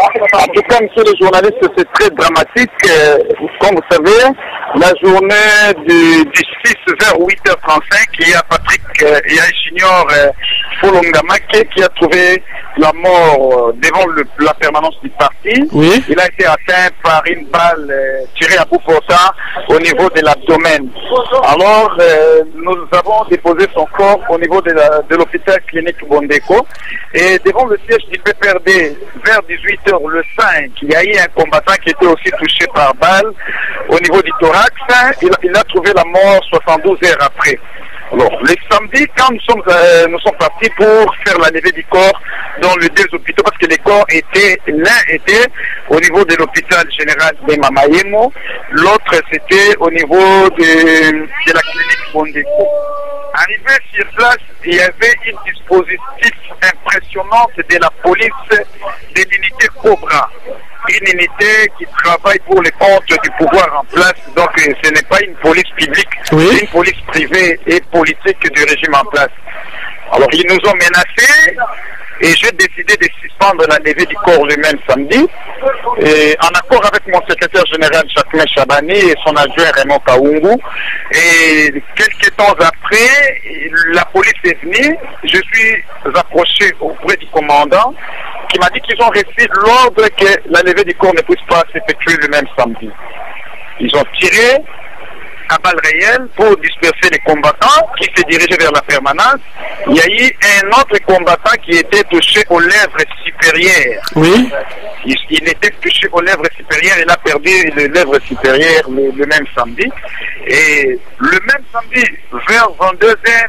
En tout cas, monsieur le journaliste, c'est très dramatique. Comme vous savez, la journée du 6 vers 8h35, il y a Patrick, il y a un junior Folongamake qui a trouvé la mort devant la permanence du parti. Oui. Il a été atteint par une balle tirée à bout portant au niveau de l'abdomen. Alors, nous avons déposé son corps au niveau de l'hôpital clinique Bondeko. Et devant le siège du PPRD, vers 18h le 5, il y a eu un combattant qui était aussi touché par balle au niveau du thorax. Il a trouvé la mort 72 heures après. Alors, le samedi, quand nous sommes partis pour faire la levée du corps dans les deux hôpitaux, parce que les corps étaient, l'un était au niveau de l'hôpital général de Mamayemo, l'autre c'était au niveau de la clinique Bondeko. Arrivé sur place, il y avait un dispositif impressionnant de la police de l'unité Cobra. Une unité qui travaille pour les comptes du pouvoir en place. Donc ce n'est pas une police publique, oui. C'est une police privée et politique du régime en place. Alors ils nous ont menacés et j'ai décidé de suspendre la levée du corps le même samedi. Et en accord avec mon secrétaire général Jacquemin Chabani et son adjoint Raymond Kaungu. Et quelques temps après, la police est venue. Je suis approché auprès du commandant qui m'a dit qu'ils ont reçu l'ordre que la levée du corps ne puisse pas s'effectuer le même samedi. Ils ont tiré à balles réelles pour disperser les combattants qui se dirigeaient vers la permanence. Il y a eu un autre combattant qui était touché aux lèvres supérieures. Oui. Il était touché aux lèvres supérieures, il a perdu les lèvres supérieures le même samedi. Et le même samedi, vers 22h,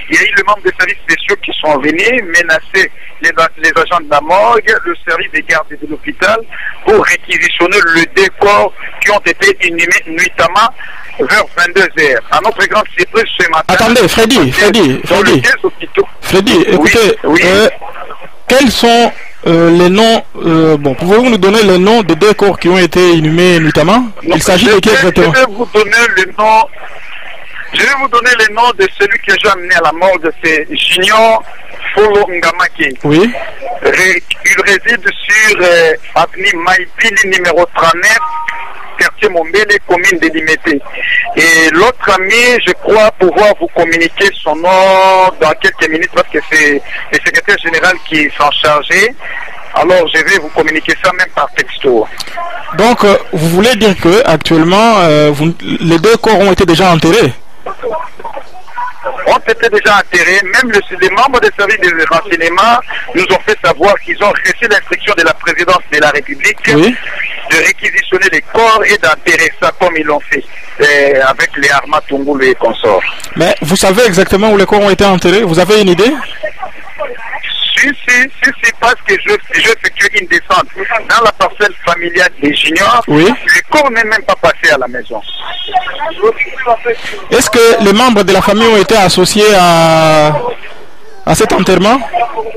il y a eu le membre des services spéciaux qui sont venus menacer les agents de la morgue, le service des gardes de l'hôpital pour réquisitionner le décor qui ont été inhumés nuitamment vers 22h. À notre grande surprise ce matin. Attendez, Freddy, écoutez, oui. Quels sont les noms, pouvez-vous nous donner les noms des deux corps qui ont été inhumés nuitamment? Il s'agit de qui exactement? Je vais vous donner le nom de celui que j'ai amené à la mort, c'est Junior Folongamake. Oui. Il réside sur avenue Maïpili numéro 39, quartier Mombele, commune de Limete. Et l'autre ami, je crois pouvoir vous communiquer son nom dans quelques minutes parce que c'est le secrétaire général qui s'en chargeait. Alors je vais vous communiquer ça même par texto. Donc vous voulez dire que actuellement les deux corps ont été déjà enterrés? Ont été déjà enterrés, même les membres des services de renseignement nous ont fait savoir qu'ils ont reçu l'instruction de la présidence de la République, oui, de réquisitionner les corps et d'enterrer ça comme ils l'ont fait avec les Arma Tungulu et consorts. Mais vous savez exactement où les corps ont été enterrés? Vous avez une idée? Si, parce que je effectue une descente dans la parcelle familiale des juniors, oui, le corps n'est même pas passé à la maison. Est-ce que les membres de la famille ont été associés à cet enterrement?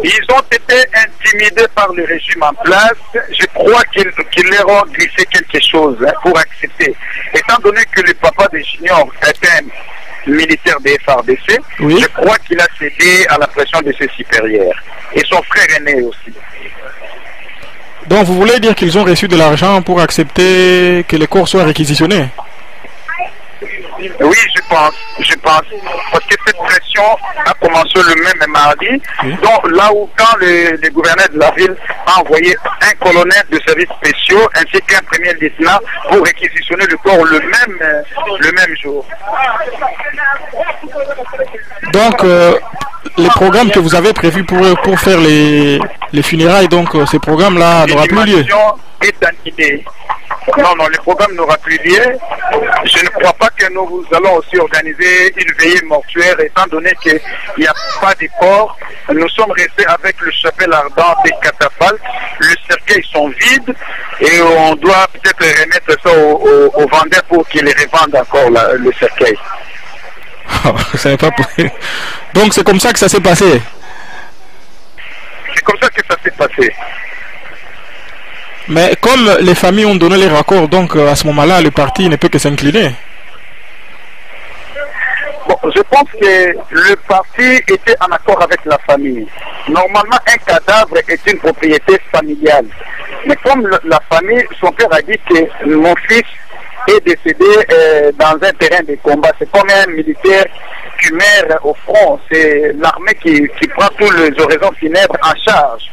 Ils ont été intimidés par le régime en place. Je crois qu'ils leur ont glissé quelque chose pour accepter. Étant donné que le papa des juniors était un militaire des FARDC, oui, je crois qu'il a cédé à la pression de ses supérieurs. Et son frère aîné aussi. Donc vous voulez dire qu'ils ont reçu de l'argent pour accepter que les corps soient réquisitionnés? Oui, je pense. Parce que cette pression a commencé le même mardi. Oui. Donc là où quand le gouverneur de la ville a envoyé un colonel de services spéciaux ainsi qu'un premier lieutenant pour réquisitionner le corps le même jour. Donc les programmes que vous avez prévus pour faire les funérailles, donc ces programmes-là n'aura plus lieu? Est une idée. Non, le programme n'aura plus lieu. Je ne crois pas que nous allons aussi organiser une veillée mortuaire, étant donné qu'il n'y a pas de corps. Nous sommes restés avec le chapelle ardent des catapultes. Les cercueils sont vides et on doit peut-être remettre ça aux vendeurs pour qu'ils revendent encore le cercueil. Donc c'est comme ça que ça s'est passé? C'est comme ça que ça s'est passé. Mais comme les familles ont donné les raccords, donc à ce moment-là, le parti ne peut que s'incliner. Bon, je pense que le parti était en accord avec la famille. Normalement, un cadavre est une propriété familiale. Mais comme la famille, son père a dit que mon fils est décédé dans un terrain de combat. C'est comme un militaire qui meurt au front. C'est l'armée qui prend tous les oraisons funèbres en charge.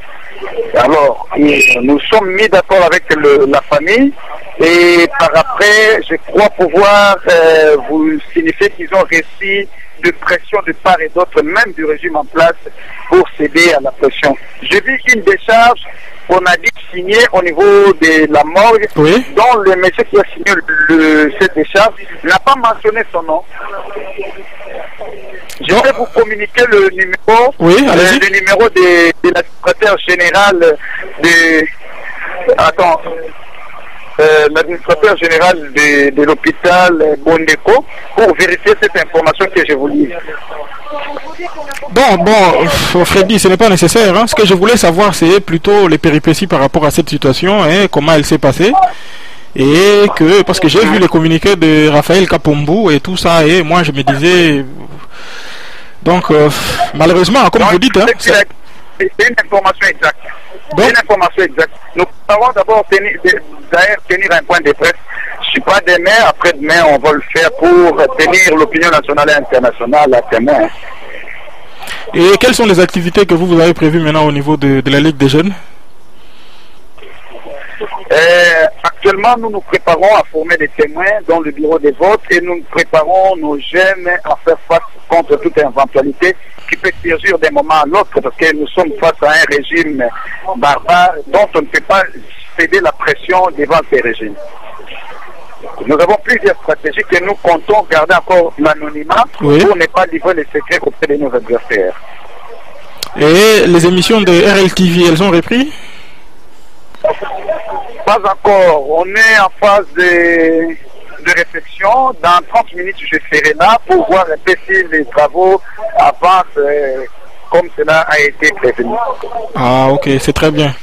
Alors, nous sommes mis d'accord avec la famille et par après, je crois pouvoir vous signifier qu'ils ont réussi de pression de part et d'autre, même du régime en place, pour céder à la pression. J'ai vu une décharge qu'on a dit signer au niveau de la morgue, oui, dont le monsieur qui a signé cette décharge n'a pas mentionné son nom. Je vais vous communiquer le numéro, oui, le numéro de la secrétaire générale de... Attends. L'administrateur général de l'hôpital Bondeko pour vérifier cette information que je vous lis. Bon, Freddy, ce n'est pas nécessaire. Hein. Ce que je voulais savoir, c'est plutôt les péripéties par rapport à cette situation, hein, comment elle s'est passée. Et que, parce que j'ai vu les communiqués de Raphaël Kapombu et tout ça, et moi je me disais... Donc, malheureusement, comme vous dites... Hein, c'est une information exacte. Donc, une information exacte. Nous allons d'abord tenir un point de presse. Je ne suis pas demain, après-demain, on va le faire pour tenir l'opinion nationale et internationale à témoin. Et quelles sont les activités que vous avez prévues maintenant au niveau de la Ligue des jeunes? Actuellement, nous nous préparons à former des témoins dans le bureau des votes et nous préparons nos jeunes à faire face contre toute éventualité qui peut surgir d'un moment à l'autre parce que nous sommes face à un régime barbare dont on ne peut pas céder la pression devant ces régimes. Nous avons plusieurs stratégies que nous comptons garder encore l'anonymat pour ne pas livrer les secrets auprès de nos adversaires. Et les émissions de RLTV, elles ont repris? Pas encore. On est en phase de réflexion. Dans 30 minutes, je serai là pour voir un peu si les travaux avancent comme cela a été prévenu. Ah, ok, c'est très bien.